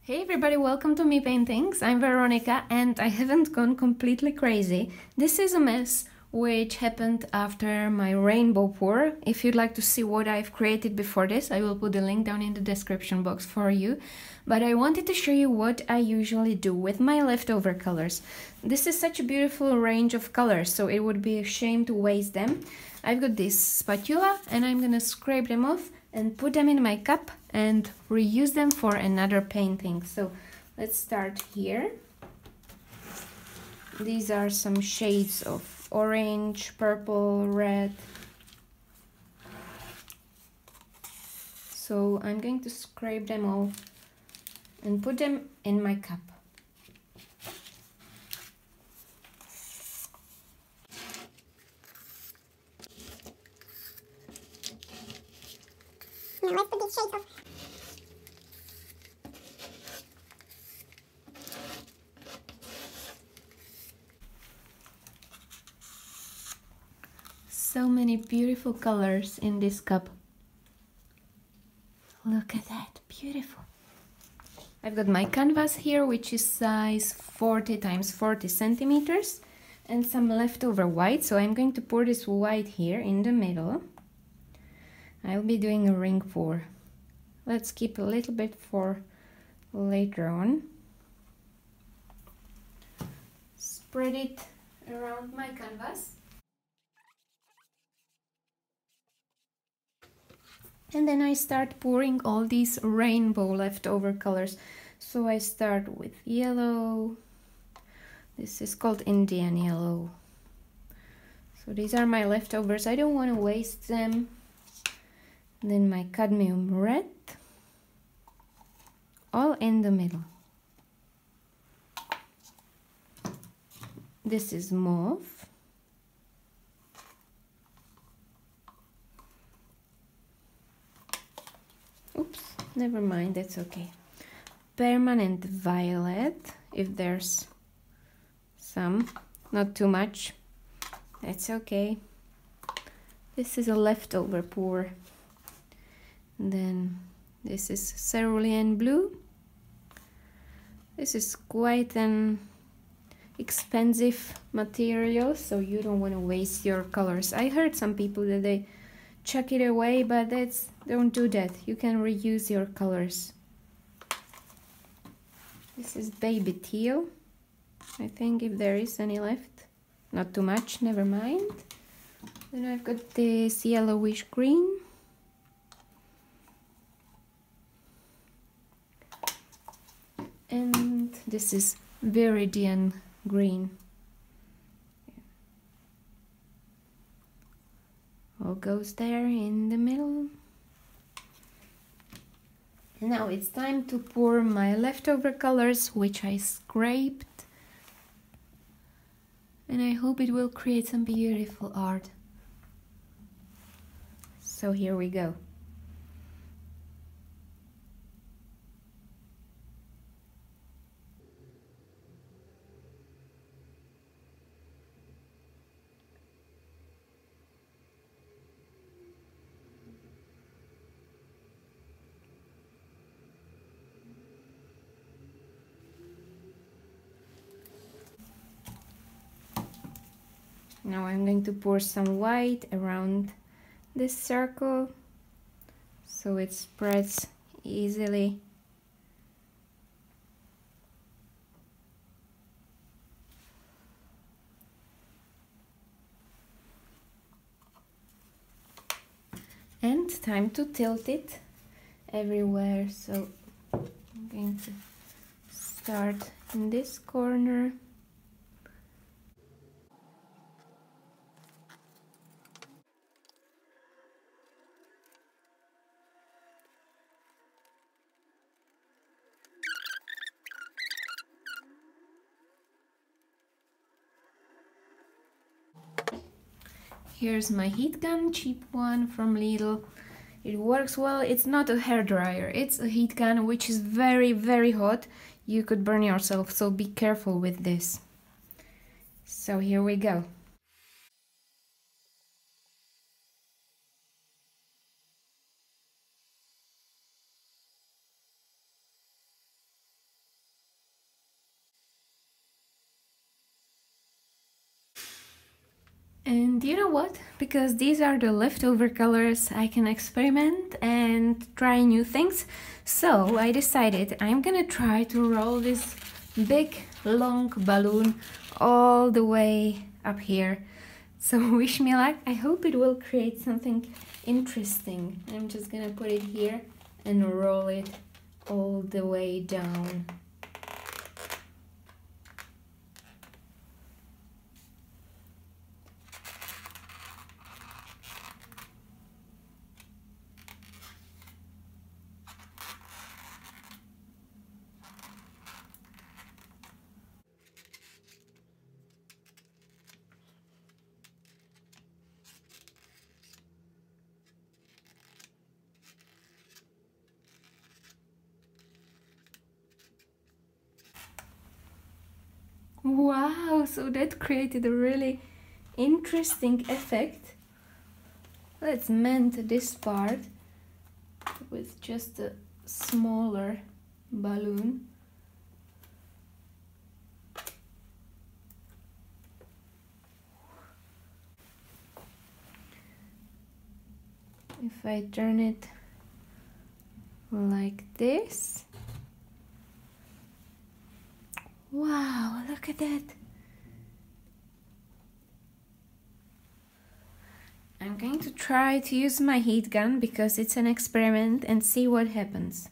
Hey everybody, welcome to Mii Paintings. I'm Veronika and I haven't gone completely crazy. This is a mess which happened after my rainbow pour. If you'd like to see what I've created before this, I will put the link down in the description box for you. But I wanted to show you what I usually do with my leftover colors. This is such a beautiful range of colors, so it would be a shame to waste them. I've got this spatula and I'm gonna scrape them off and put them in my cup and reuse them for another painting. So let's start here. These are some shades of orange, purple, red. So I'm going to scrape them all and put them in my cup. Now let's put these shades of so many beautiful colors in this cup. Look at that, beautiful. I've got my canvas here, which is size 40 times 40 centimeters, and some leftover white. So I'm going to pour this white here in the middle. I'll be doing a ring pour. Let's keep a little bit for later on. Spread it around my canvas. And then I start pouring all these rainbow leftover colors. So I start with yellow. This is called Indian yellow. So these are my leftovers. I don't want to waste them. Then my cadmium red. All in the middle. This is mauve. Oops, never mind, that's okay. Permanent violet, if there's some, not too much, that's okay. This is a leftover pour. Then this is cerulean blue. This is quite an expensive material, so you don't want to waste your colors. I heard some people that they chuck it away, but don't do that. You can reuse your colors. This is baby teal. I think if there is any left. Not too much, never mind. Then I've got this yellowish green. And this is Viridian green. All goes there in the middle. And now it's time to pour my leftover colors, which I scraped. And I hope it will create some beautiful art. So here we go. Now I'm going to pour some white around this circle so it spreads easily. And time to tilt it everywhere. So I'm going to start in this corner. Here's my heat gun, cheap one from Lidl. It works well. It's not a hairdryer, it's a heat gun which is very, very hot. You could burn yourself, so be careful with this. So here we go. And you know what? Because these are the leftover colors, I can experiment and try new things. So I decided I'm gonna try to roll this big long balloon all the way up here. So wish me luck. I hope it will create something interesting. I'm just gonna put it here and roll it all the way down. Wow, so that created a really interesting effect. Let's mend this part with just a smaller balloon. If I turn it like this. Wow, look at that. I'm going to try to use my heat gun because it's an experiment and see what happens.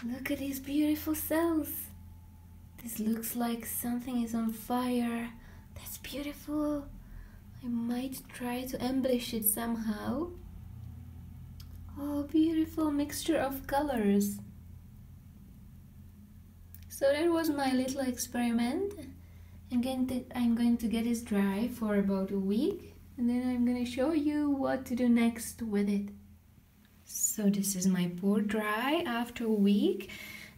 Look at these beautiful cells. This looks like something is on fire. That's beautiful. I might try to embellish it somehow. Oh, beautiful mixture of colors. So that was my little experiment. I'm going to get this dry for about a week, and then I'm going to show you what to do next with it. So this is my pour dry after a week,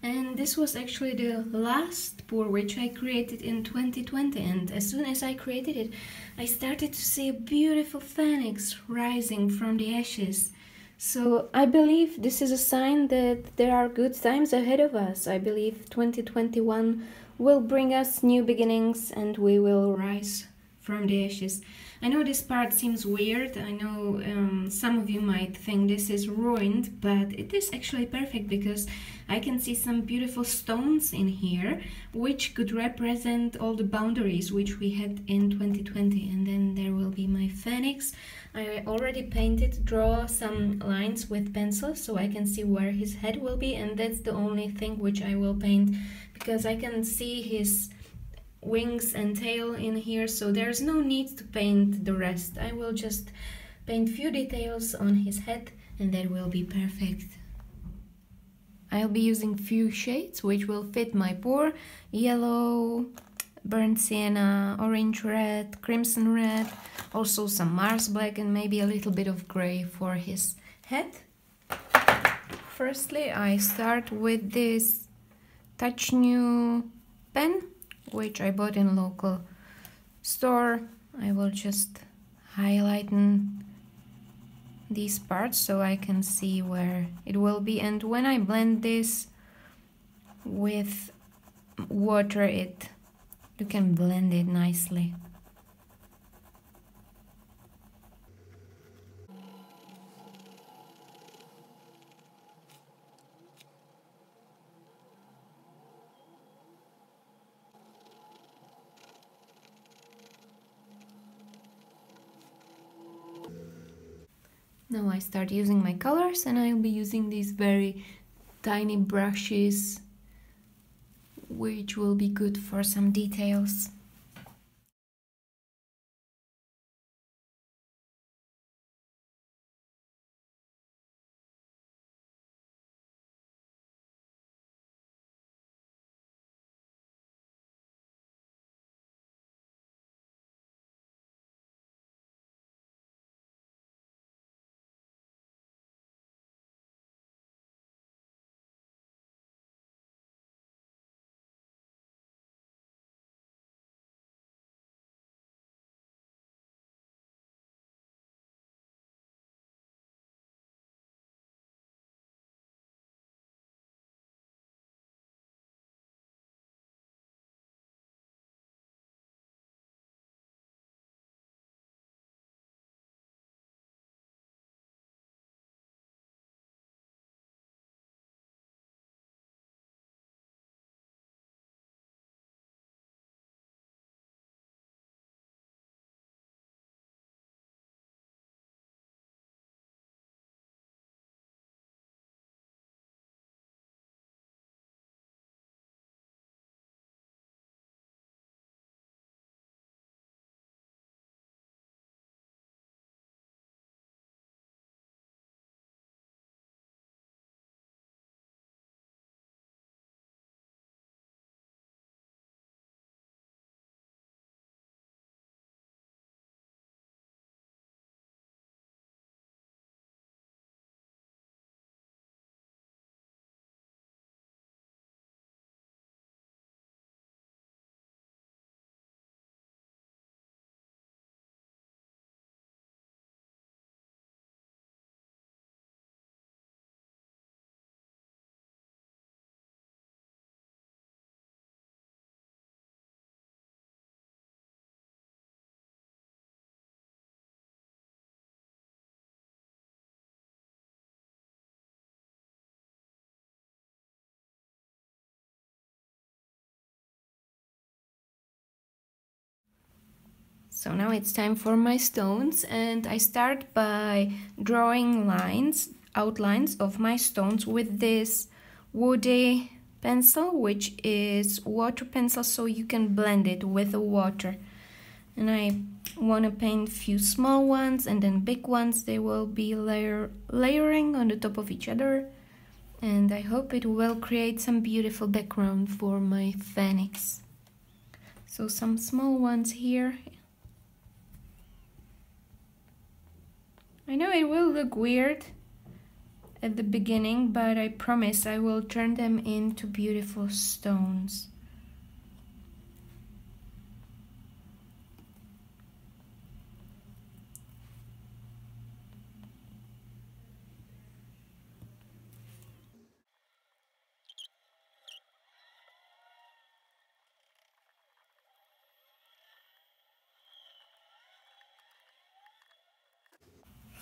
and this was actually the last pour which I created in 2020, and as soon as I created it, I started to see a beautiful phoenix rising from the ashes. So I believe this is a sign that there are good times ahead of us. I believe 2021 will bring us new beginnings and we will rise from the ashes. I know this part seems weird. I know some of you might think this is ruined, but it is actually perfect because I can see some beautiful stones in here which could represent all the boundaries which we had in 2020. And then there will be my phoenix. I already draw some lines with pencil so I can see where his head will be, and that's the only thing which I will paint because I can see his wings and tail in here, so there's no need to paint the rest. I will just paint few details on his head and that will be perfect. I'll be using few shades which will fit my pour: yellow, burnt sienna, orange red, crimson red, also some Mars black and maybe a little bit of gray for his head. Firstly, I start with this Touch New pen which I bought in a local store. I will just highlight these parts so I can see where it will be, and when I blend this with water, you can blend it nicely. Now I start using my colors, and I'll be using these very tiny brushes which will be good for some details. So now it's time for my stones, and I start by drawing outlines of my stones with this woody pencil, which is water pencil, so you can blend it with the water. And I want to paint a few small ones and then big ones. They will be layering on the top of each other, and I hope it will create some beautiful background for my phoenix. So some small ones here. I know it will look weird at the beginning, but I promise I will turn them into beautiful stones.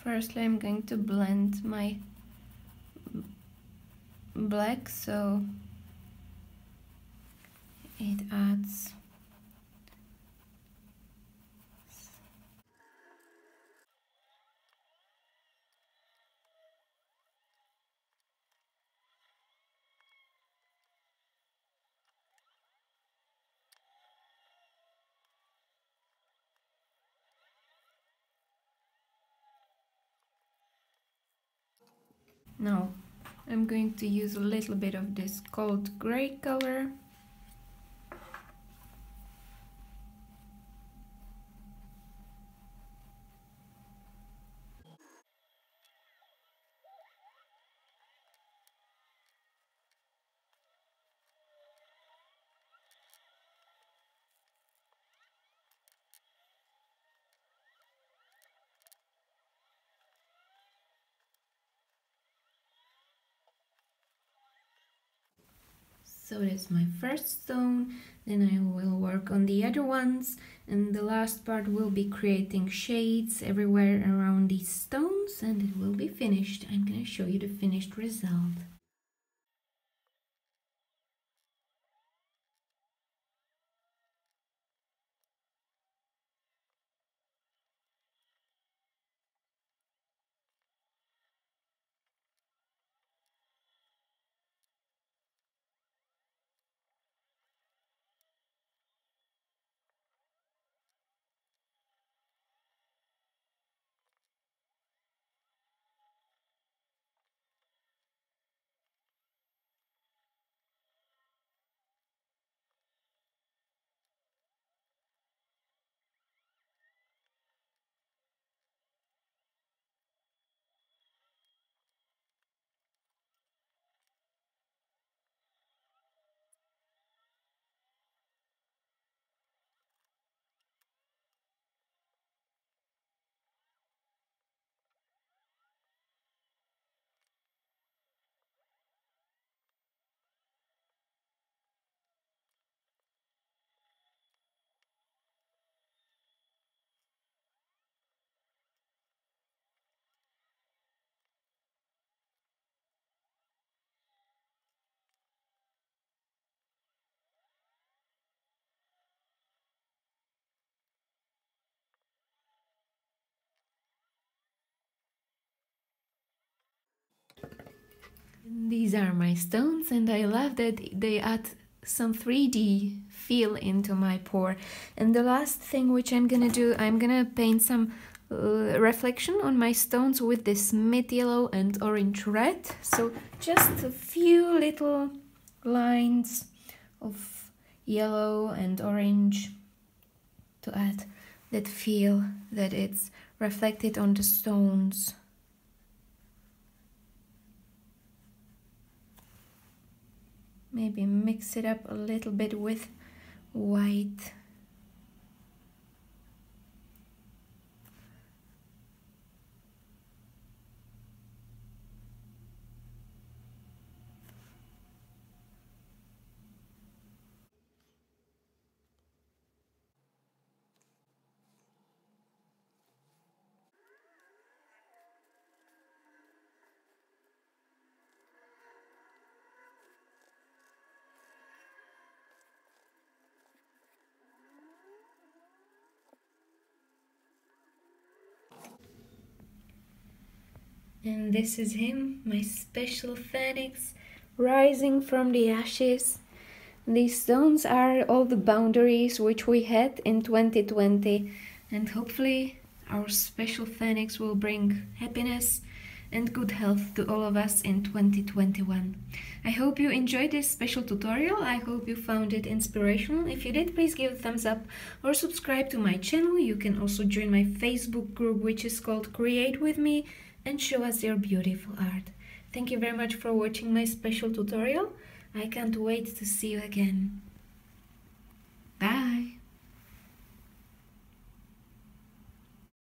Firstly, I'm going to blend my black so it adds now I'm going to use a little bit of this cold gray color. So that's my first stone, then I will work on the other ones, and the last part will be creating shades everywhere around these stones, and it will be finished. I'm gonna show you the finished result. These are my stones, and I love that they add some 3D feel into my pour. And the last thing which I'm gonna do, I'm gonna paint some reflection on my stones with this mid yellow and orange red. So just a few little lines of yellow and orange to add that feel that it's reflected on the stones. Maybe mix it up a little bit with white. And this is him, my special phoenix, rising from the ashes. These stones are all the boundaries which we had in 2020, and hopefully our special phoenix will bring happiness and good health to all of us in 2021. I hope you enjoyed this special tutorial. I hope you found it inspirational. If you did, please give a thumbs up or subscribe to my channel. You can also join my Facebook group, which is called Create With Me, and show us your beautiful art. Thank you very much for watching my special tutorial. I can't wait to see you again.